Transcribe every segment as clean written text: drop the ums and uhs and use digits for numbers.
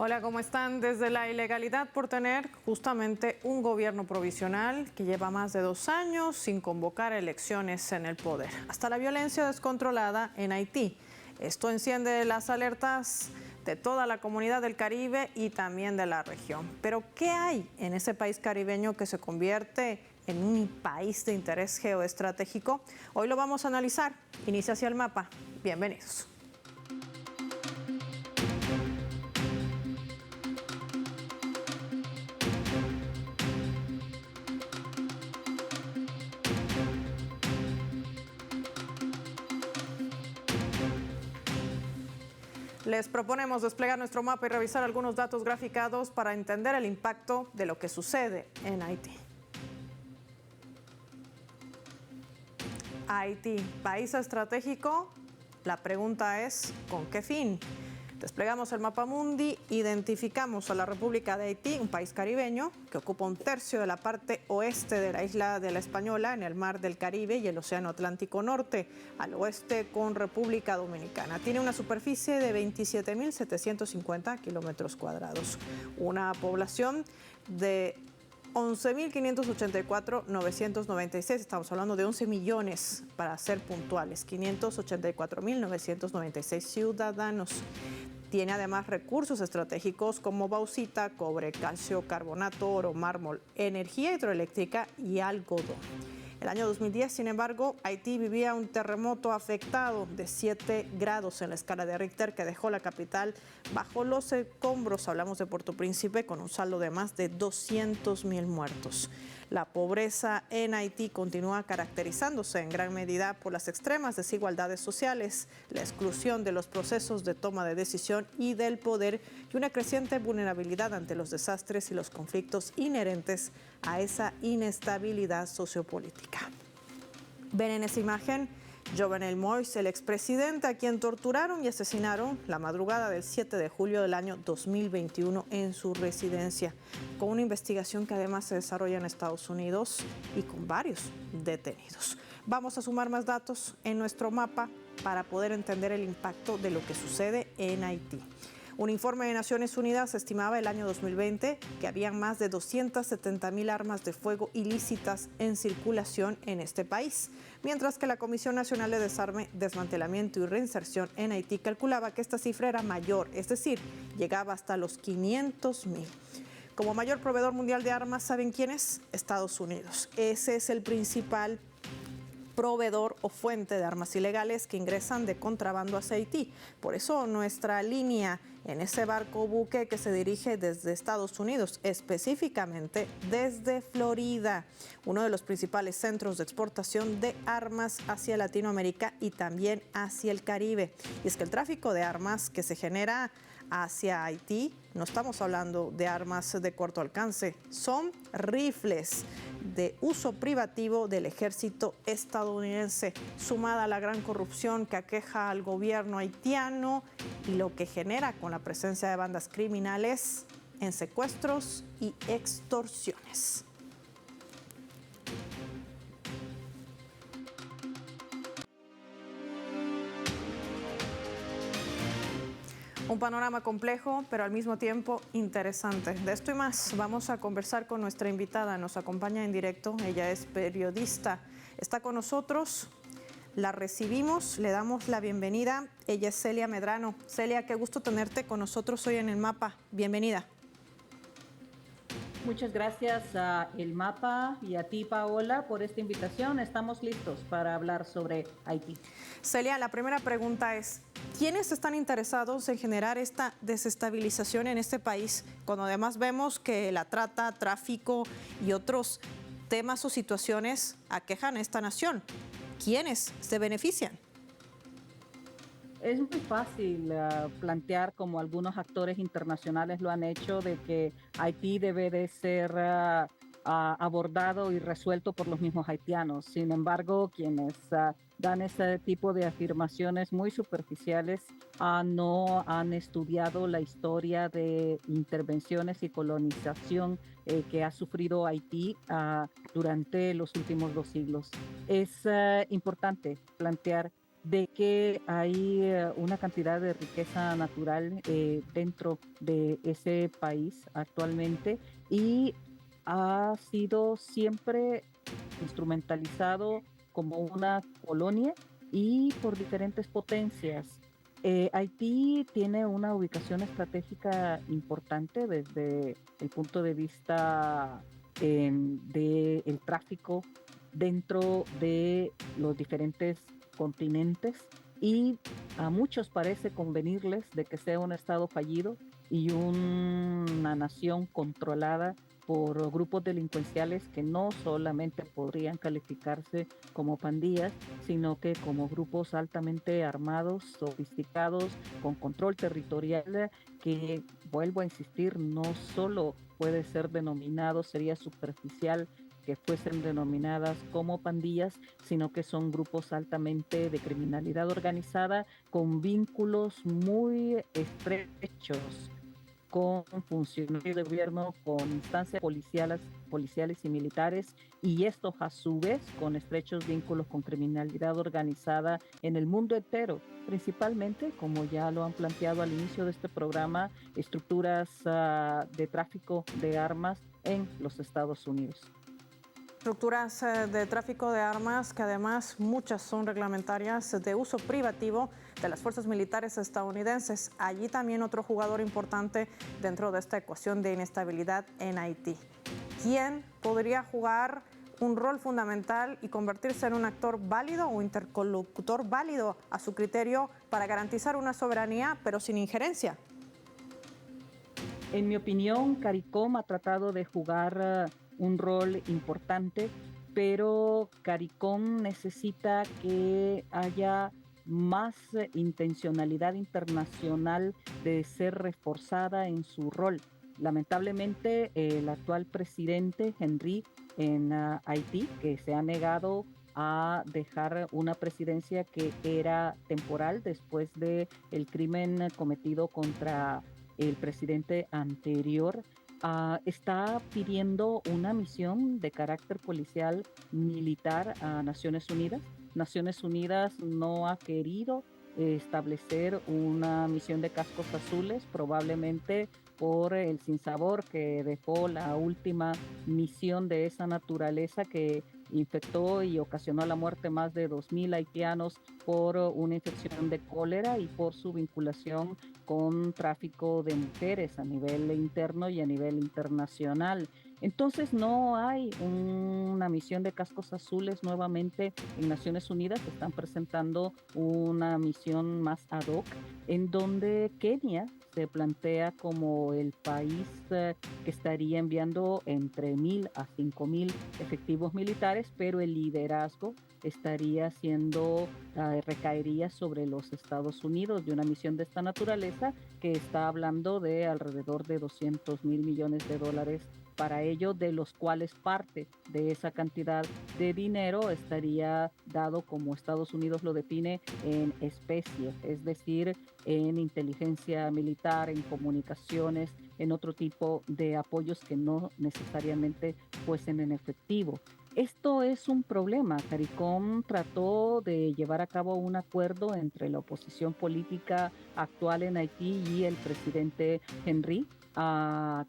Hola, ¿cómo están? Desde la ilegalidad por tener justamente un gobierno provisional que lleva más de 2 años sin convocar elecciones en el poder, hasta la violencia descontrolada en Haití. Esto enciende las alertas de toda la comunidad del Caribe y también de la región. Pero ¿qué hay en ese país caribeño que se convierte en un país de interés geoestratégico? Hoy lo vamos a analizar. Inicia hacia el mapa. Bienvenidos. Les proponemos desplegar nuestro mapa y revisar algunos datos graficados para entender el impacto de lo que sucede en Haití. Haití, país estratégico. La pregunta es, ¿con qué fin? Desplegamos el mapa mundi, identificamos a la República de Haití, un país caribeño que ocupa 1/3 de la parte oeste de la isla de La Española, en el mar del Caribe y el Océano Atlántico Norte, al oeste con República Dominicana. Tiene una superficie de 27.750 kilómetros cuadrados, una población de 11.584.996, estamos hablando de 11 millones para ser puntuales, 584.996 ciudadanos. Tiene además recursos estratégicos como bauxita, cobre, calcio, carbonato, oro, mármol, energía hidroeléctrica y algodón. El año 2010, sin embargo, Haití vivía un terremoto afectado de 7 grados en la escala de Richter que dejó la capital bajo los escombros. Hablamos de Puerto Príncipe, con un saldo de más de 200.000 muertos. La pobreza en Haití continúa caracterizándose en gran medida por las extremas desigualdades sociales, la exclusión de los procesos de toma de decisión y del poder y una creciente vulnerabilidad ante los desastres y los conflictos inherentes a esa inestabilidad sociopolítica. Ven en esa imagen Jovenel Moïse, el expresidente a quien torturaron y asesinaron la madrugada del 7 de julio del año 2021 en su residencia, con una investigación que además se desarrolla en Estados Unidos y con varios detenidos. Vamos a sumar más datos en nuestro mapa para poder entender el impacto de lo que sucede en Haití. Un informe de Naciones Unidas estimaba el año 2020 que habían más de 270.000 armas de fuego ilícitas en circulación en este país, mientras que la Comisión Nacional de Desarme, Desmantelamiento y Reinserción en Haití calculaba que esta cifra era mayor, es decir, llegaba hasta los 500.000. Como mayor proveedor mundial de armas, ¿saben quién es? Estados Unidos. Ese es el principal proveedor o fuente de armas ilegales que ingresan de contrabando hacia Haití. Por eso nuestra línea en ese barco buque que se dirige desde Estados Unidos, específicamente desde Florida, uno de los principales centros de exportación de armas hacia Latinoamérica y también hacia el Caribe. Y es que el tráfico de armas que se genera hacia Haití, no estamos hablando de armas de corto alcance, son rifles de uso privativo del ejército estadounidense, sumada a la gran corrupción que aqueja al gobierno haitiano y lo que genera con la presencia de bandas criminales en secuestros y extorsiones. Un panorama complejo, pero al mismo tiempo interesante. De esto y más vamos a conversar con nuestra invitada. Nos acompaña en directo, ella es periodista. Está con nosotros, la recibimos, le damos la bienvenida. Ella es Celia Medrano. Celia, qué gusto tenerte con nosotros hoy en El Mapa. Bienvenida. Muchas gracias a El Mapa y a ti, Paola, por esta invitación. Estamos listos para hablar sobre Haití. Celia, la primera pregunta es, ¿quiénes están interesados en generar esta desestabilización en este país, cuando además vemos que la trata, tráfico y otros temas o situaciones aquejan a esta nación? ¿Quiénes se benefician? Es muy fácil plantear, como algunos actores internacionales lo han hecho, de que Haití debe de ser abordado y resuelto por los mismos haitianos. Sin embargo, quienes dan ese tipo de afirmaciones muy superficiales no han estudiado la historia de intervenciones y colonización que ha sufrido Haití durante los últimos 2 siglos. Es importante plantear de que hay una cantidad de riqueza natural dentro de ese país actualmente y ha sido siempre instrumentalizado como una colonia y por diferentes potencias. Haití tiene una ubicación estratégica importante desde el punto de vista del tráfico dentro de los diferentes continentes y a muchos parece convenirles de que sea un estado fallido y una nación controlada por grupos delincuenciales que no solamente podrían calificarse como pandillas, sino que como grupos altamente armados, sofisticados, con control territorial, que, vuelvo a insistir, no solo puede ser denominado, sería superficial que fuesen denominadas como pandillas, sino que son grupos altamente de criminalidad organizada con vínculos muy estrechos con funcionarios de gobierno, con instancias policiales y militares, y esto a su vez con estrechos vínculos con criminalidad organizada en el mundo entero, principalmente, como ya lo han planteado al inicio de este programa, estructuras de tráfico de armas en los Estados Unidos. Estructuras de tráfico de armas que además muchas son reglamentarias de uso privativo de las fuerzas militares estadounidenses. Allí también otro jugador importante dentro de esta ecuación de inestabilidad en Haití. ¿Quién podría jugar un rol fundamental y convertirse en un actor válido o interlocutor válido a su criterio para garantizar una soberanía pero sin injerencia? En mi opinión, CARICOM ha tratado de jugar un rol importante, pero CARICOM necesita que haya más intencionalidad internacional de ser reforzada en su rol. Lamentablemente, el actual presidente Henry en Haití, que se ha negado a dejar una presidencia que era temporal después de el crimen cometido contra el presidente anterior, está pidiendo una misión de carácter policial militar a Naciones Unidas. Naciones Unidas no ha querido establecer una misión de cascos azules, probablemente por el sinsabor que dejó la última misión de esa naturaleza que infectó y ocasionó la muerte más de 2.000 haitianos por una infección de cólera y por su vinculación con tráfico de mujeres a nivel interno y a nivel internacional. Entonces no hay una misión de cascos azules nuevamente en Naciones Unidas. Están presentando una misión más ad hoc en donde Kenia se plantea como el país que estaría enviando entre 1.000 a 5.000 efectivos militares, pero el liderazgo estaría siendo, recaería sobre los Estados Unidos de una misión de esta naturaleza que está hablando de alrededor de 200.000 millones de dólares para ello, de los cuales parte de esa cantidad de dinero estaría dado, como Estados Unidos lo define, en especie, es decir, en inteligencia militar, en comunicaciones, en otro tipo de apoyos que no necesariamente fuesen en efectivo. Esto es un problema. CARICOM trató de llevar a cabo un acuerdo entre la oposición política actual en Haití y el presidente Henry,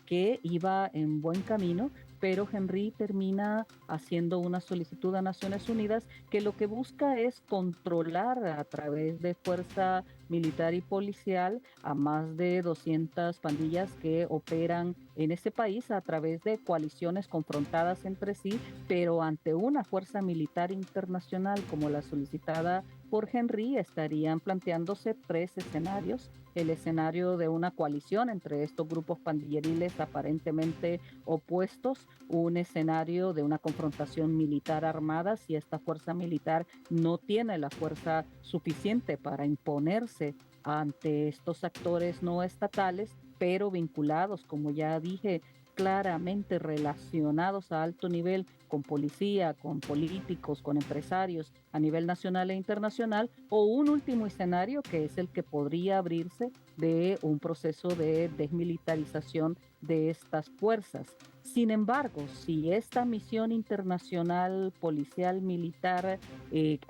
que iba en buen camino, pero Henry termina haciendo una solicitud a Naciones Unidas que lo que busca es controlar a través de fuerza militar y policial a más de 200 pandillas que operan en ese país a través de coaliciones confrontadas entre sí, pero ante una fuerza militar internacional como la solicitada por Henry, estarían planteándose tres escenarios: el escenario de una coalición entre estos grupos pandilleriles aparentemente opuestos, un escenario de una confrontación militar armada si esta fuerza militar no tiene la fuerza suficiente para imponerse ante estos actores no estatales, pero vinculados, como ya dije, claramente relacionados a alto nivel con policía, con políticos, con empresarios a nivel nacional e internacional, o un último escenario que es el que podría abrirse de un proceso de desmilitarización de estas fuerzas. Sin embargo, si esta misión internacional policial militar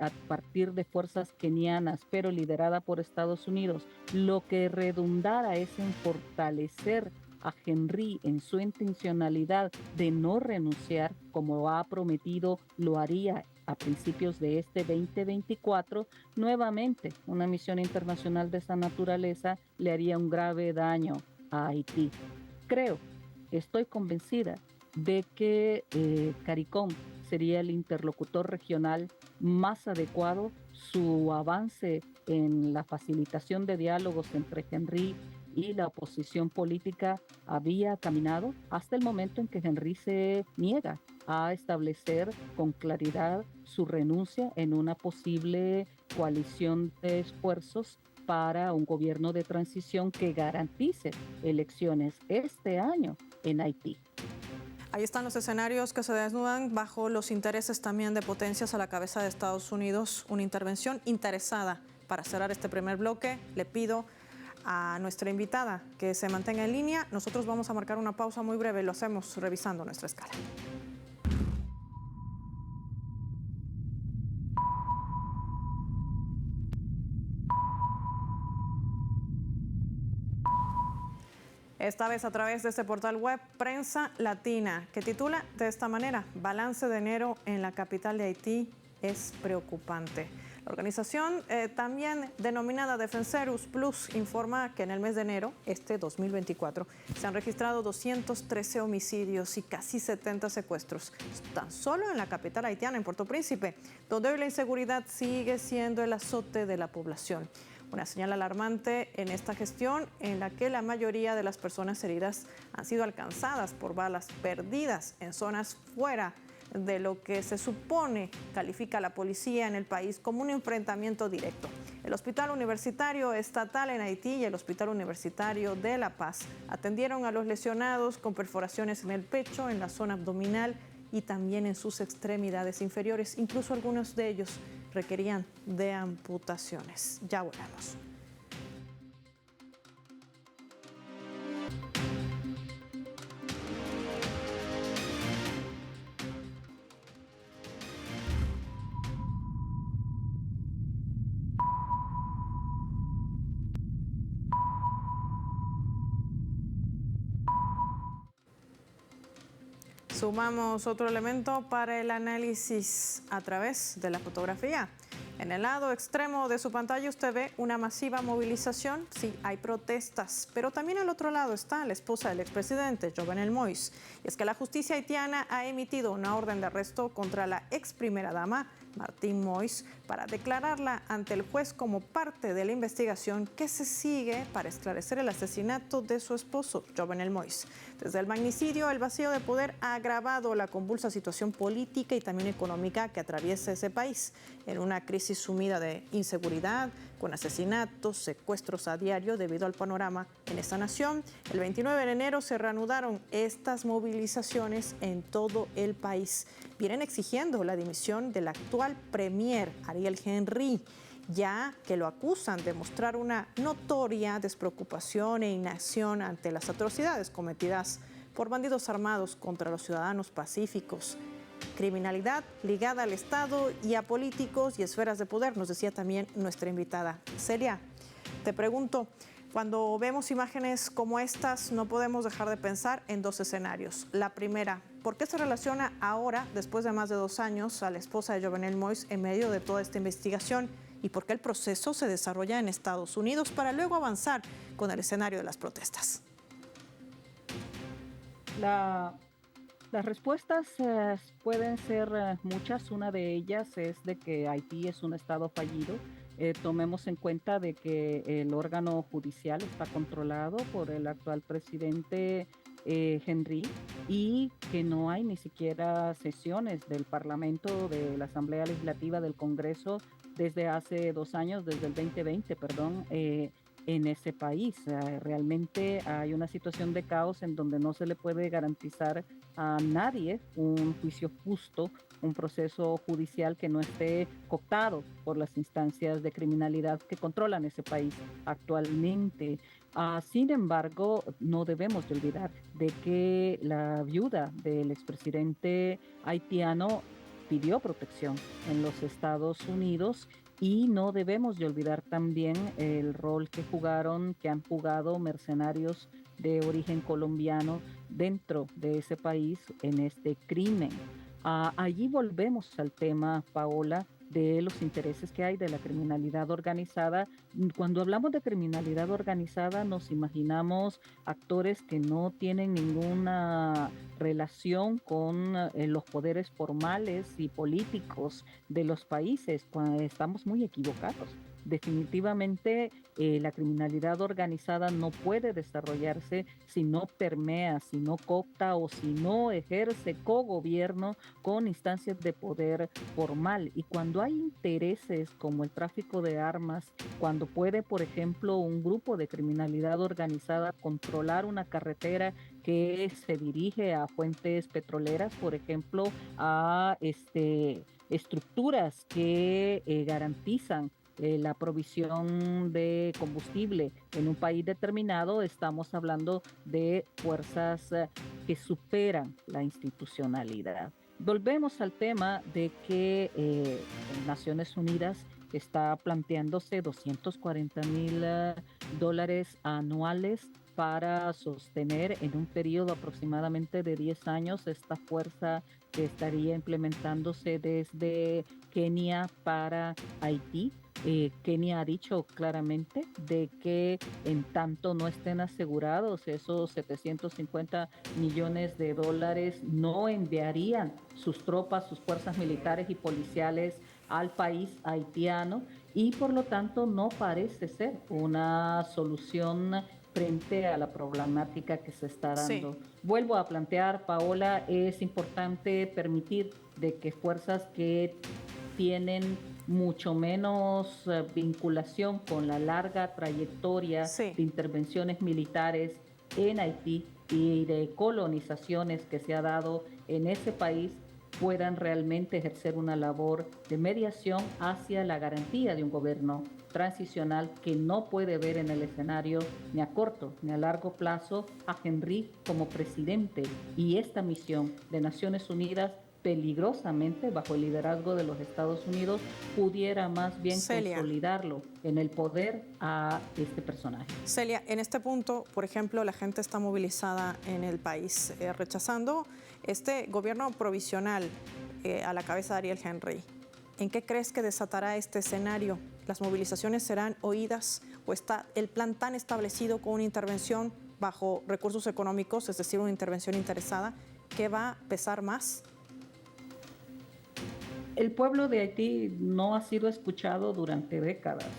a partir de fuerzas kenianas, pero liderada por Estados Unidos, lo que redundara es en fortalecer a Henry en su intencionalidad de no renunciar, como ha prometido lo haría a principios de este 2024, nuevamente una misión internacional de esa naturaleza le haría un grave daño a Haití. Creo, estoy convencida de que CARICOM sería el interlocutor regional más adecuado. Su avance en la facilitación de diálogos entre Henry y la oposición política había caminado hasta el momento en que Henry se niega a establecer con claridad su renuncia en una posible coalición de esfuerzos para un gobierno de transición que garantice elecciones este año en Haití. Ahí están los escenarios que se desnudan bajo los intereses también de potencias a la cabeza de Estados Unidos. Una intervención interesada. Para cerrar este primer bloque, le pido a nuestra invitada que se mantenga en línea. Nosotros vamos a marcar una pausa muy breve. Lo hacemos revisando nuestra escala. Esta vez a través de este portal web Prensa Latina, que titula de esta manera: Balance de enero en la capital de Haití es preocupante. La organización, también denominada Defenserus Plus, informa que en el mes de enero, 2024, se han registrado 213 homicidios y casi 70 secuestros, tan solo en la capital haitiana, en Puerto Príncipe, donde hoy la inseguridad sigue siendo el azote de la población. Una señal alarmante en esta gestión en la que la mayoría de las personas heridas han sido alcanzadas por balas perdidas en zonas fuera de lo que se supone califica la policía en el país como un enfrentamiento directo. El Hospital Universitario Estatal en Haití y el Hospital Universitario de La Paz atendieron a los lesionados con perforaciones en el pecho, en la zona abdominal y también en sus extremidades inferiores. Incluso algunos de ellos requerían de amputaciones. Ya volvemos. Sumamos otro elemento para el análisis a través de la fotografía. En el lado extremo de su pantalla usted ve una masiva movilización. Sí, hay protestas, pero también al otro lado está la esposa del expresidente, Jovenel Moïse. Y es que la justicia haitiana ha emitido una orden de arresto contra la ex primera dama, Martine Moïse, para declararla ante el juez como parte de la investigación que se sigue para esclarecer el asesinato de su esposo, Jovenel Moïse. Desde el magnicidio, el vacío de poder ha agravado la convulsa situación política y también económica que atraviesa ese país, en una crisis sumida de inseguridad, con asesinatos, secuestros a diario debido al panorama en esta nación. El 29 de enero se reanudaron estas movilizaciones en todo el país. Vienen exigiendo la dimisión del actual premier, Ariel Henry, ya que lo acusan de mostrar una notoria despreocupación e inacción ante las atrocidades cometidas por bandidos armados contra los ciudadanos pacíficos. Criminalidad ligada al Estado y a políticos y esferas de poder, nos decía también nuestra invitada. Celia, te pregunto, cuando vemos imágenes como estas, no podemos dejar de pensar en dos escenarios. La primera, ¿por qué se relaciona ahora, después de más de 2 años, a la esposa de Jovenel Moïse en medio de toda esta investigación? ¿Y por qué el proceso se desarrolla en Estados Unidos para luego avanzar con el escenario de las protestas? Las respuestas pueden ser muchas. Una de ellas es de que Haití es un estado fallido. Tomemos en cuenta de que el órgano judicial está controlado por el actual presidente Henry, y que no hay ni siquiera sesiones del Parlamento, de la Asamblea Legislativa del Congreso desde hace 2 años, desde el 2020, perdón. en ese país. Realmente hay una situación de caos en donde no se le puede garantizar a nadie un juicio justo, un proceso judicial que no esté cooptado por las instancias de criminalidad que controlan ese país actualmente. Sin embargo, no debemos de olvidar de que la viuda del expresidente haitiano pidió protección en los Estados Unidos y no debemos de olvidar también el rol que han jugado mercenarios de origen colombiano dentro de ese país en este crimen. Allí volvemos al tema, Paola, de los intereses que hay de la criminalidad organizada. Cuando hablamos de criminalidad organizada, nos imaginamos actores que no tienen ninguna relación con los poderes formales y políticos de los países. Estamos muy equivocados. Definitivamente la criminalidad organizada no puede desarrollarse si no permea, si no coopta o si no ejerce cogobierno con instancias de poder formal. Y cuando hay intereses como el tráfico de armas, cuando puede, por ejemplo, un grupo de criminalidad organizada controlar una carretera que se dirige a fuentes petroleras, por ejemplo, a estructuras que garantizan la provisión de combustible en un país determinado, estamos hablando de fuerzas que superan la institucionalidad. Volvemos al tema de que Naciones Unidas está planteándose 240.000 dólares anuales para sostener en un periodo aproximadamente de 10 años esta fuerza que estaría implementándose desde Kenia para Haití. Kenia ha dicho claramente de que en tanto no estén asegurados esos 750 millones de dólares, no enviarían sus tropas, sus fuerzas militares y policiales al país haitiano y por lo tanto no parece ser una solución frente a la problemática que se está Sí. dando. Vuelvo a plantear, Paola, es importante permitir de que fuerzas que tienen mucho menos vinculación con la larga trayectoria Sí. de intervenciones militares en Haití y de colonizaciones que se ha dado en ese país puedan realmente ejercer una labor de mediación hacia la garantía de un gobierno transicional que no puede ver en el escenario ni a corto ni a largo plazo a Henry como presidente y esta misión de Naciones Unidas peligrosamente bajo el liderazgo de los Estados Unidos pudiera más bien Celia. consolidarlo en el poder a este personaje. Celia, en este punto, por ejemplo, la gente está movilizada en el país rechazando este gobierno provisional a la cabeza de Ariel Henry. ¿En qué crees que desatará este escenario? ¿Las movilizaciones serán oídas o está el plan tan establecido con una intervención bajo recursos económicos, es decir, una intervención interesada, que va a pesar más? El pueblo de Haití no ha sido escuchado durante décadas.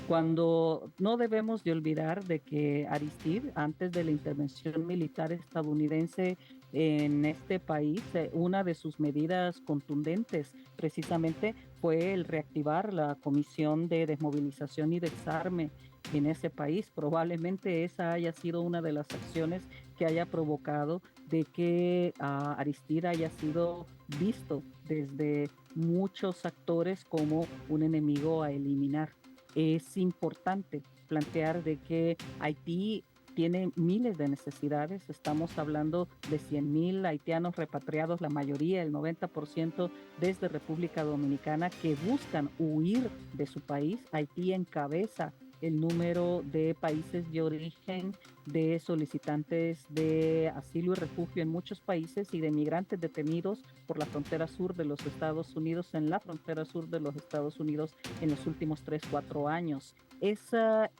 Cuando no debemos de olvidar de que Aristide, antes de la intervención militar estadounidense en este país, una de sus medidas contundentes precisamente fue el reactivar la Comisión de Desmovilización y Desarme en ese país. Probablemente esa haya sido una de las acciones que haya provocado de que Aristide haya sido visto desde muchos actores como un enemigo a eliminar. Es importante plantear de que Haití tiene miles de necesidades, estamos hablando de 100.000 haitianos repatriados, la mayoría, el 90% desde República Dominicana, que buscan huir de su país. Haití encabeza el número de países de origen de solicitantes de asilo y refugio en muchos países y de migrantes detenidos por la frontera sur de los Estados Unidos, en la frontera sur de los Estados Unidos en los últimos 3, 4 años. Es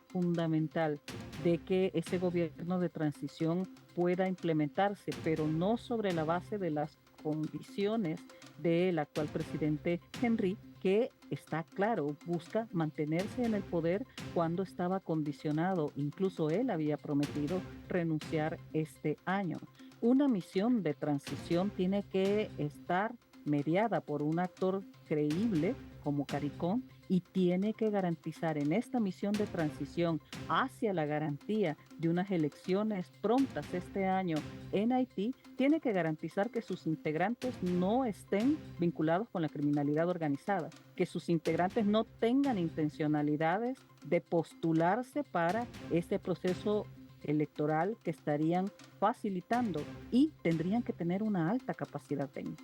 fundamental de que ese gobierno de transición pueda implementarse, pero no sobre la base de las condiciones del actual presidente Henry, que está claro, busca mantenerse en el poder cuando estaba condicionado. Incluso él había prometido renunciar este año. Una misión de transición tiene que estar mediada por un actor creíble como CARICOM y tiene que garantizar en esta misión de transición hacia la garantía de unas elecciones prontas este año en Haití, tiene que garantizar que sus integrantes no estén vinculados con la criminalidad organizada, que sus integrantes no tengan intencionalidades de postularse para este proceso electoral que estarían facilitando y tendrían que tener una alta capacidad técnica.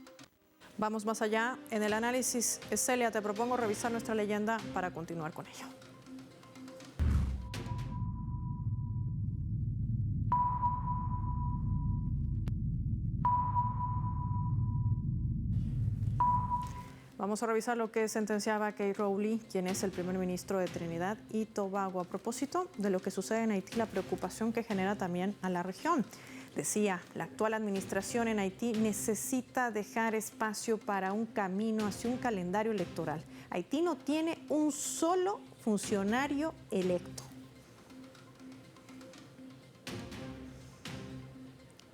Vamos más allá en el análisis. Celia, te propongo revisar nuestra leyenda para continuar con ello. Vamos a revisar lo que sentenciaba Kay Rowley, quien es el primer ministro de Trinidad y Tobago, a propósito de lo que sucede en Haití, la preocupación que genera también a la región. Decía, la actual administración en Haití necesita dejar espacio para un camino hacia un calendario electoral. Haití no tiene un solo funcionario electo.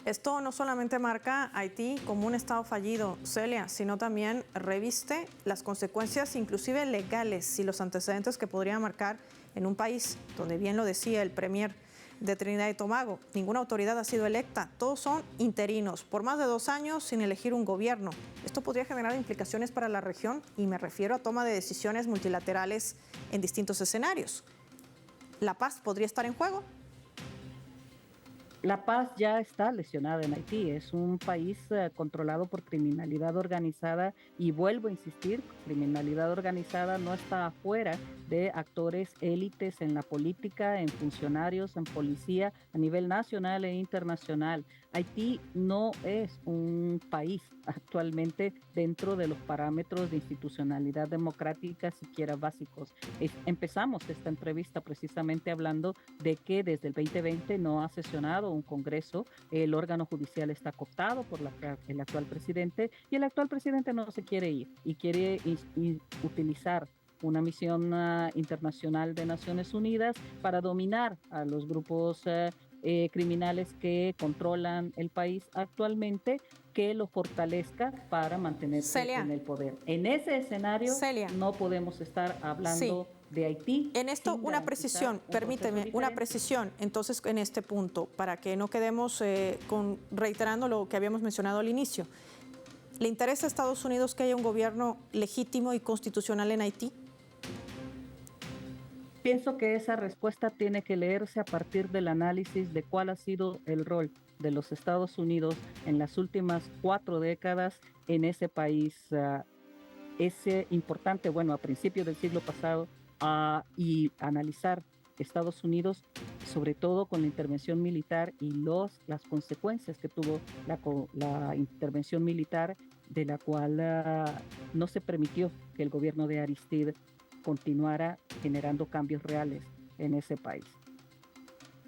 Esto no solamente marca a Haití como un estado fallido, Celia, sino también reviste las consecuencias inclusive legales y los antecedentes que podría marcar en un país donde, bien lo decía el premier de Trinidad y Tobago, ninguna autoridad ha sido electa, todos son interinos, por más de 2 años sin elegir un gobierno. Esto podría generar implicaciones para la región y me refiero a toma de decisiones multilaterales en distintos escenarios. ¿La paz podría estar en juego? La paz ya está lesionada en Haití. Es un país controlado por criminalidad organizada y vuelvo a insistir, criminalidad organizada no está afuera de actores élites en la política, en funcionarios, en policía a nivel nacional e internacional. Haití no es un país actualmente dentro de los parámetros de institucionalidad democrática siquiera básicos. Empezamos esta entrevista precisamente hablando de que desde el 2020 no ha sesionado un Congreso, el órgano judicial está cooptado por el actual presidente y el actual presidente no se quiere ir y quiere utilizar una misión internacional de Naciones Unidas para dominar a los grupos criminales que controlan el país actualmente, que lo fortalezca para mantenerse en el poder. En ese escenario no podemos estar hablando de Haití. En esto una precisión, permíteme, una precisión entonces en este punto, para que no quedemos reiterando lo que habíamos mencionado al inicio. ¿Le interesa a Estados Unidos que haya un gobierno legítimo y constitucional en Haití? Pienso que esa respuesta tiene que leerse a partir del análisis de cuál ha sido el rol de los Estados Unidos en las últimas 4 décadas en ese país. Es importante, bueno, a principios del siglo pasado, y analizar Estados Unidos, sobre todo con la intervención militar y las consecuencias que tuvo la intervención militar, de la cual no se permitió que el gobierno de Aristide continuara generando cambios reales en ese país.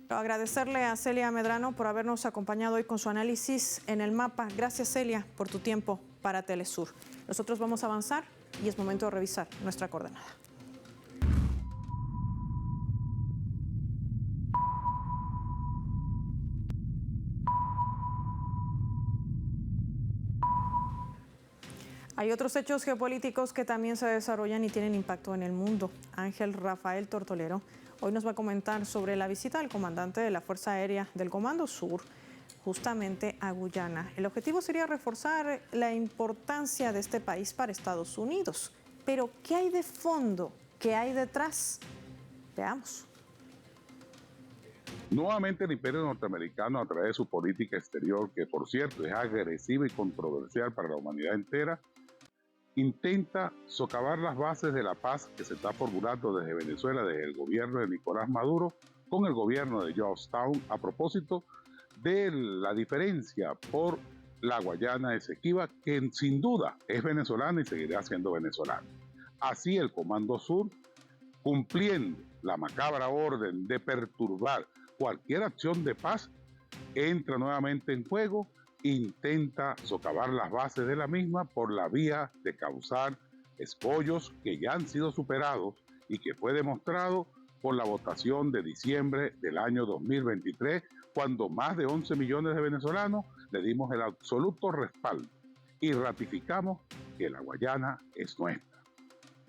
Agradecerle a Celia Medrano por habernos acompañado hoy con su análisis en el mapa. Gracias, Celia, por tu tiempo para Telesur. Nosotros vamos a avanzar y es momento de revisar nuestra coordenada. Hay otros hechos geopolíticos que también se desarrollan y tienen impacto en el mundo. Ángel Rafael Tortolero hoy nos va a comentar sobre la visita del comandante de la Fuerza Aérea del Comando Sur, justamente a Guyana. El objetivo sería reforzar la importancia de este país para Estados Unidos. Pero, ¿qué hay de fondo? ¿Qué hay detrás? Veamos. Nuevamente el imperio norteamericano, a través de su política exterior, que por cierto es agresiva y controversial para la humanidad entera, intenta socavar las bases de la paz que se está formulando desde Venezuela, desde el gobierno de Nicolás Maduro, con el gobierno de Georgetown, a propósito de la diferencia por la Guayana Esequiba, que sin duda es venezolana y seguirá siendo venezolana. Así el Comando Sur, cumpliendo la macabra orden de perturbar cualquier acción de paz, entra nuevamente en juego, intenta socavar las bases de la misma por la vía de causar escollos que ya han sido superados y que fue demostrado por la votación de diciembre del año 2023, cuando más de 11 millones de venezolanos le dimos el absoluto respaldo y ratificamos que la Guayana es nuestra.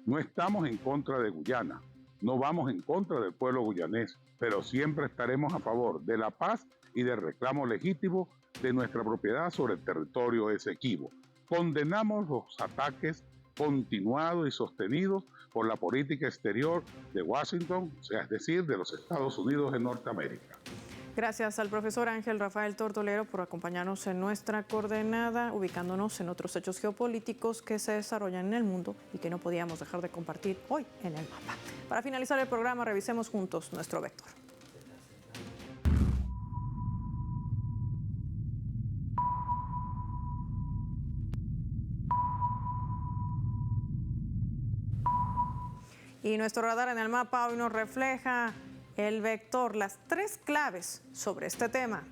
No estamos en contra de Guyana, no vamos en contra del pueblo guyanés, pero siempre estaremos a favor de la paz y del reclamo legítimo de nuestra propiedad sobre el territorio Esequibo. Condenamos los ataques continuados y sostenidos por la política exterior de Washington, o sea, es decir, de los Estados Unidos de Norteamérica. Gracias al profesor Ángel Rafael Tortolero por acompañarnos en nuestra coordenada, ubicándonos en otros hechos geopolíticos que se desarrollan en el mundo y que no podíamos dejar de compartir hoy en el mapa. Para finalizar el programa, revisemos juntos nuestro vector. Y nuestro radar en el mapa hoy nos refleja el vector, las tres claves sobre este tema.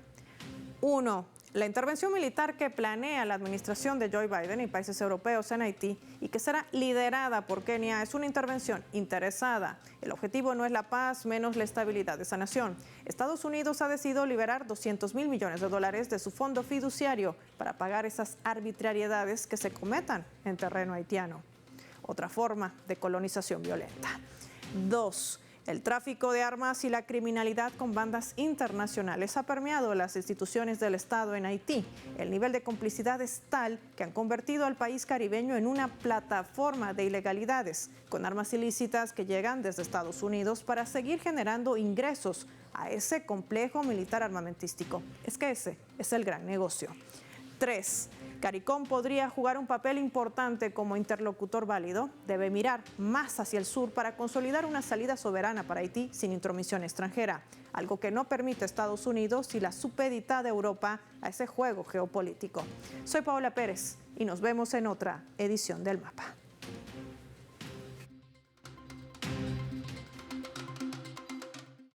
1. La intervención militar que planea la administración de Joe Biden y países europeos en Haití y que será liderada por Kenia es una intervención interesada. El objetivo no es la paz, menos la estabilidad de esa nación. Estados Unidos ha decidido liberar $200.000 millones de su fondo fiduciario para pagar esas arbitrariedades que se cometan en terreno haitiano. Otra forma de colonización violenta. 2. El tráfico de armas y la criminalidad con bandas internacionales ha permeado las instituciones del Estado en Haití. El nivel de complicidad es tal que han convertido al país caribeño en una plataforma de ilegalidades, con armas ilícitas que llegan desde Estados Unidos para seguir generando ingresos a ese complejo militar armamentístico. Es que ese es el gran negocio. 3. CARICOM podría jugar un papel importante como interlocutor válido. Debe mirar más hacia el sur para consolidar una salida soberana para Haití sin intromisión extranjera, algo que no permite Estados Unidos y la supeditada de Europa a ese juego geopolítico. Soy Paola Pérez y nos vemos en otra edición del Mapa.